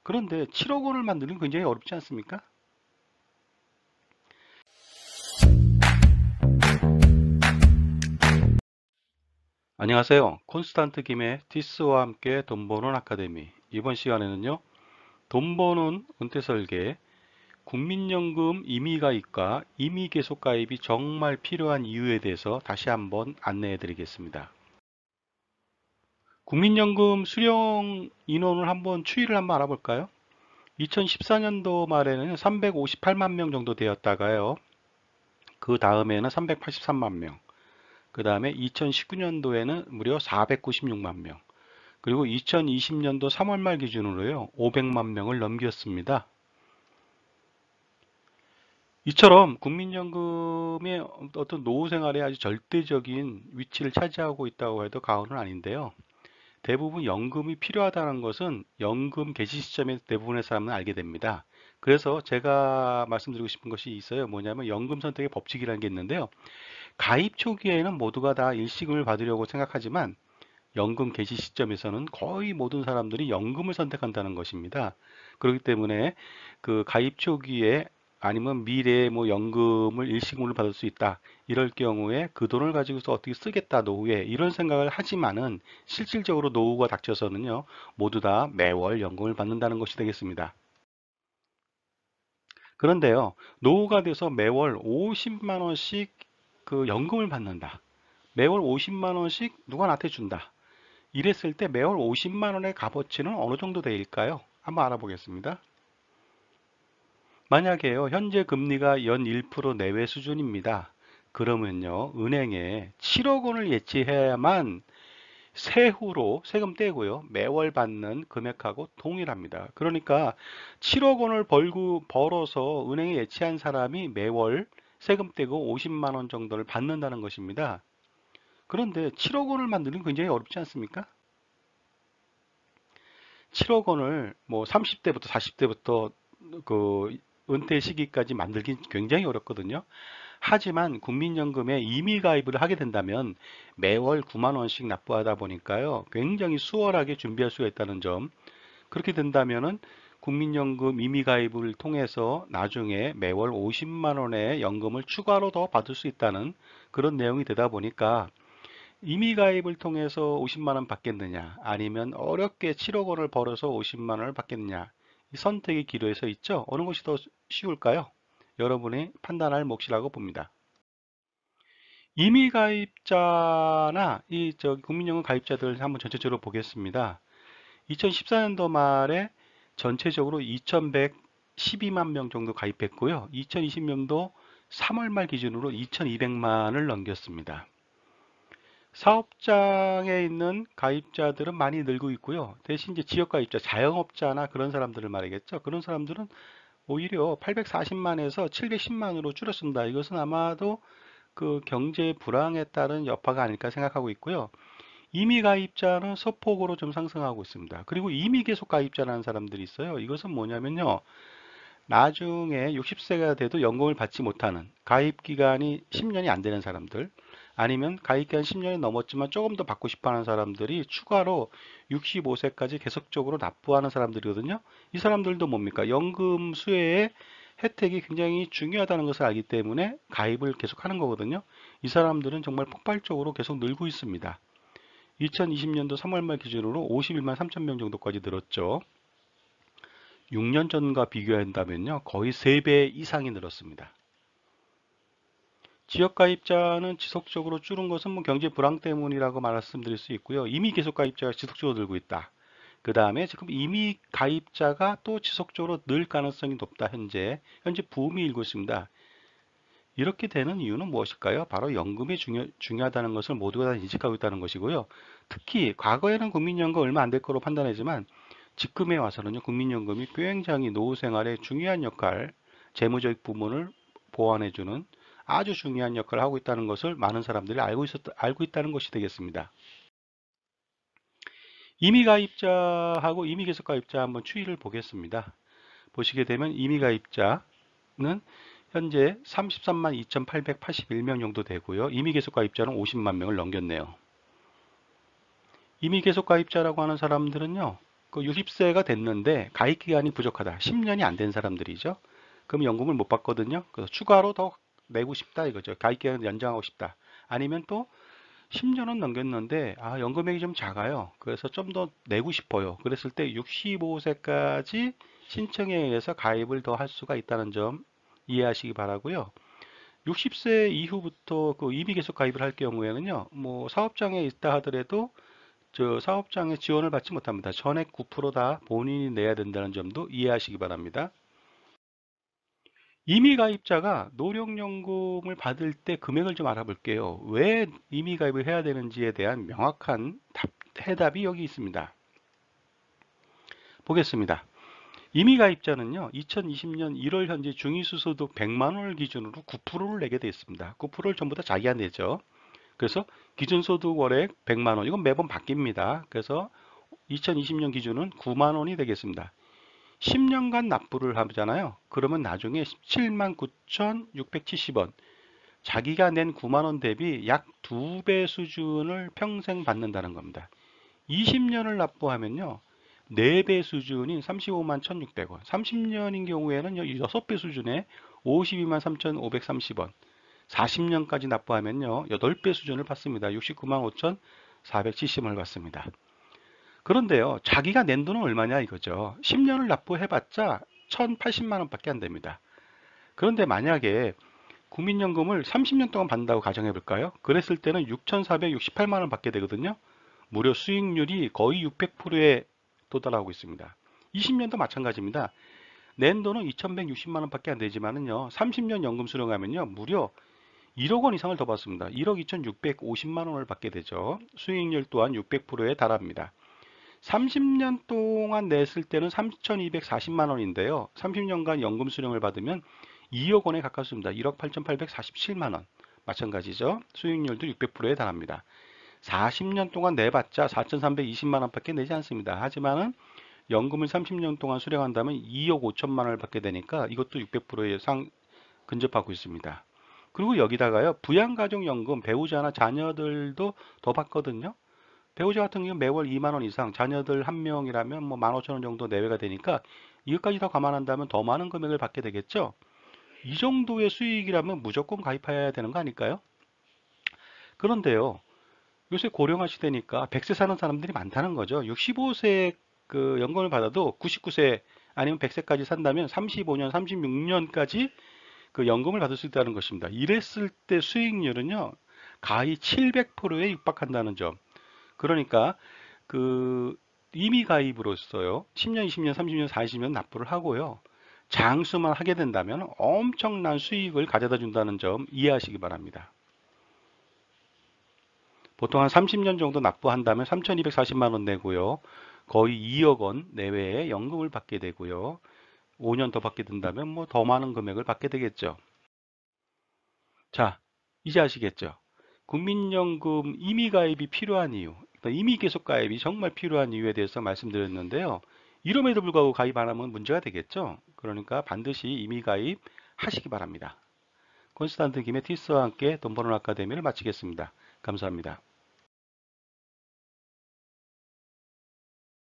그런데 7억 원을 만드는 게 굉장히 어렵지 않습니까? 안녕하세요. 콘스탄트 김의 티스와 함께 돈 버는 아카데미. 이번 시간에는요, 돈 버는 은퇴 설계, 국민연금 임의가입과 임의계속가입이 정말 필요한 이유에 대해서 다시 한번 안내해 드리겠습니다. 국민연금 수령 인원을 한번 추이를 한번 알아볼까요? 2014년도 말에는 358만 명 정도 되었다가요. 그 다음에는 383만 명. 그 다음에 2019년도에는 무려 496만 명. 그리고 2020년도 3월 말 기준으로요. 500만 명을 넘겼습니다. 이처럼 국민연금의 어떤 노후 생활에 아주 절대적인 위치를 차지하고 있다고 해도 과언은 아닌데요. 대부분 연금이 필요하다는 것은 연금 개시 시점에 대부분의 사람은 알게 됩니다. 그래서 제가 말씀드리고 싶은 것이 있어요. 뭐냐면 연금 선택의 법칙이라는 게 있는데요. 가입 초기에는 모두가 다 일시금을 받으려고 생각하지만 연금 개시 시점에서는 거의 모든 사람들이 연금을 선택한다는 것입니다. 그렇기 때문에 그 가입 초기에 아니면 미래에 뭐 연금을 일시금으로 받을 수 있다. 이럴 경우에 그 돈을 가지고서 어떻게 쓰겠다 노후에 이런 생각을 하지만은 실질적으로 노후가 닥쳐서는요. 모두 다 매월 연금을 받는다는 것이 되겠습니다. 그런데요. 노후가 돼서 매월 50만 원씩 그 연금을 받는다. 매월 50만 원씩 누가 나한테 준다. 이랬을 때 매월 50만 원의 값어치는 어느 정도 될까요? 한번 알아보겠습니다. 만약에요, 현재 금리가 연 1% 내외 수준입니다. 그러면요, 은행에 7억 원을 예치해야만 세후로 세금 떼고요, 매월 받는 금액하고 동일합니다. 그러니까 7억 원을 벌어서 은행에 예치한 사람이 매월 세금 떼고 50만 원 정도를 받는다는 것입니다. 그런데 7억 원을 만드는 게 굉장히 어렵지 않습니까? 7억 원을 뭐 30대부터 40대부터 그 은퇴 시기까지 만들긴 굉장히 어렵거든요. 하지만 국민연금에 임의 가입을 하게 된다면 매월 9만 원씩 납부하다 보니까요. 굉장히 수월하게 준비할 수가 있다는 점. 그렇게 된다면은 국민연금 임의 가입을 통해서 나중에 매월 50만 원의 연금을 추가로 더 받을 수 있다는 그런 내용이 되다 보니까 임의 가입을 통해서 50만 원 받겠느냐 아니면 어렵게 7억 원을 벌어서 50만 원을 받겠느냐 이 선택의 기로에 서 있죠. 어느 것이 더 쉬울까요? 여러분이 판단할 몫이라고 봅니다. 임의 가입자나 이 국민연금 가입자들 한번 전체적으로 보겠습니다. 2014년도 말에 전체적으로 2112만 명 정도 가입했고요. 2020년도 3월 말 기준으로 2200만을 넘겼습니다. 사업장에 있는 가입자들은 많이 늘고 있고요. 대신 이제 지역 가입자, 자영업자나 그런 사람들을 말이겠죠. 그런 사람들은 오히려 840만에서 710만으로 줄었습니다. 이것은 아마도 그 경제 불황에 따른 여파가 아닐까 생각하고 있고요. 이미 가입자는 소폭으로 좀 상승하고 있습니다. 그리고 이미 계속 가입자라는 사람들이 있어요. 이것은 뭐냐면요. 나중에 60세가 돼도 연금을 받지 못하는 가입 기간이 10년이 안 되는 사람들 아니면 가입 기간 10년이 넘었지만 조금 더 받고 싶어 하는 사람들이 추가로 65세까지 계속적으로 납부하는 사람들이거든요. 이 사람들도 뭡니까? 연금 수혜의 혜택이 굉장히 중요하다는 것을 알기 때문에 가입을 계속 하는 거거든요. 이 사람들은 정말 폭발적으로 계속 늘고 있습니다. 2020년도 3월 말 기준으로 51만 3천 명 정도까지 늘었죠. 6년 전과 비교한다면요. 거의 3배 이상이 늘었습니다. 지역 가입자는 지속적으로 줄은 것은 뭐 경제 불황 때문이라고 말씀드릴 수 있고요. 이미 계속 가입자가 지속적으로 늘고 있다. 그 다음에 지금 이미 가입자가 또 지속적으로 늘 가능성이 높다. 현재 붐이 일고 있습니다. 이렇게 되는 이유는 무엇일까요? 바로 연금이 중요하다는 것을 모두가 다 인식하고 있다는 것이고요. 특히 과거에는 국민연금 얼마 안 될 거로 판단하지만 지금에 와서는요, 국민연금이 굉장히 노후 생활에 중요한 역할, 재무적 부문을 보완해주는 아주 중요한 역할을 하고 있다는 것을 많은 사람들이 알고 있다는 것이 되겠습니다. 임의 가입자하고 임의 계속 가입자 한번 추이를 보겠습니다. 보시게 되면 임의 가입자는 현재 33만 2,881명 정도 되고요. 임의 계속 가입자는 50만 명을 넘겼네요. 임의 계속 가입자라고 하는 사람들은요. 그 60세가 됐는데 가입 기간이 부족하다. 10년이 안 된 사람들이죠. 그럼 연금을 못 받거든요. 그래서 추가로 더 내고 싶다 이거죠. 가입 기간을 연장하고 싶다. 아니면 또 10년은 넘겼는데 연금액이 좀 작아요. 그래서 좀 더 내고 싶어요. 그랬을 때 65세까지 신청에 의해서 가입을 더 할 수가 있다는 점 이해하시기 바라고요. 60세 이후부터 그 이미 계속 가입을 할 경우에는요, 뭐 사업장에 있다 하더라도 저 사업장에 지원을 받지 못합니다. 전액 9%다 본인이 내야 된다는 점도 이해하시기 바랍니다. 이미 가입자가 노령연금을 받을 때 금액을 좀 알아볼게요. 왜 이미 가입을 해야 되는지에 대한 명확한 해답이 여기 있습니다. 보겠습니다. 이미 가입자는요, 2020년 1월 현재 중위수소득 100만 원을 기준으로 9%를 내게 되어 있습니다. 9%를 전부 다 자기가 내죠. 그래서 기준소득 월액 100만 원, 이건 매번 바뀝니다. 그래서 2020년 기준은 9만 원이 되겠습니다. 10년간 납부를 하잖아요. 그러면 나중에 17만 9,670원, 자기가 낸 9만 원 대비 약 2배 수준을 평생 받는다는 겁니다. 20년을 납부하면요, 4배 수준인 35만 1,600원, 30년인 경우에는 6배 수준의 52만 3,530원, 40년까지 납부하면요, 8배 수준을 받습니다. 69만 5,470원을 받습니다. 그런데요, 자기가 낸 돈은 얼마냐 이거죠. 10년을 납부해봤자 1,080만 원밖에 안 됩니다. 그런데 만약에 국민연금을 30년 동안 받는다고 가정해 볼까요? 그랬을 때는 6,468만 원 받게 되거든요. 무려 수익률이 거의 600%에 도달하고 있습니다. 20년도 마찬가지입니다. 낸 돈은 2,160만 원밖에 안 되지만은요, 30년 연금 수령하면요, 무려 1억 원 이상을 더 받습니다. 1억 2,650만 원을 받게 되죠. 수익률 또한 600%에 달합니다. 30년 동안 냈을 때는 3,240만 원인데요. 30년간 연금 수령을 받으면 2억 원에 가깝습니다. 1억 8,847만 원. 마찬가지죠. 수익률도 600%에 달합니다. 40년 동안 내봤자 4,320만 원밖에 내지 않습니다. 하지만은 연금을 30년 동안 수령한다면 2억 5천만 원을 받게 되니까 이것도 600%에 근접하고 있습니다. 그리고 여기다가요, 부양가족연금 배우자나 자녀들도 더 받거든요. 배우자 같은 경우 매월 2만 원 이상, 자녀들 한 명이라면 뭐 15,000원 정도 내외가 되니까 이것까지 다 감안한다면 더 많은 금액을 받게 되겠죠. 이 정도의 수익이라면 무조건 가입해야 되는 거 아닐까요? 그런데요, 요새 고령화 시대니까 100세 사는 사람들이 많다는 거죠. 65세 그 연금을 받아도 99세 아니면 100세까지 산다면 35년, 36년까지 그 연금을 받을 수 있다는 것입니다. 이랬을 때 수익률은요, 가히 700%에 육박한다는 점. 그러니까 그 이미 가입으로써요, 10년, 20년, 30년, 40년 납부를 하고요, 장수만 하게 된다면 엄청난 수익을 가져다 준다는 점 이해하시기 바랍니다. 보통 한 30년 정도 납부한다면 3,240만 원 내고요, 거의 2억 원 내외의 연금을 받게 되고요, 5년 더 받게 된다면 뭐 더 많은 금액을 받게 되겠죠. 자, 이제 아시겠죠? 국민연금 이미 가입이 필요한 이유, 그러니까 이미 계속 가입이 정말 필요한 이유에 대해서 말씀드렸는데요. 이름에도 불구하고 가입 안 하면 문제가 되겠죠. 그러니까 반드시 이미 가입 하시기 바랍니다. 콘스탄트 김의 티스와 함께 돈 버는 아카데미를 마치겠습니다. 감사합니다.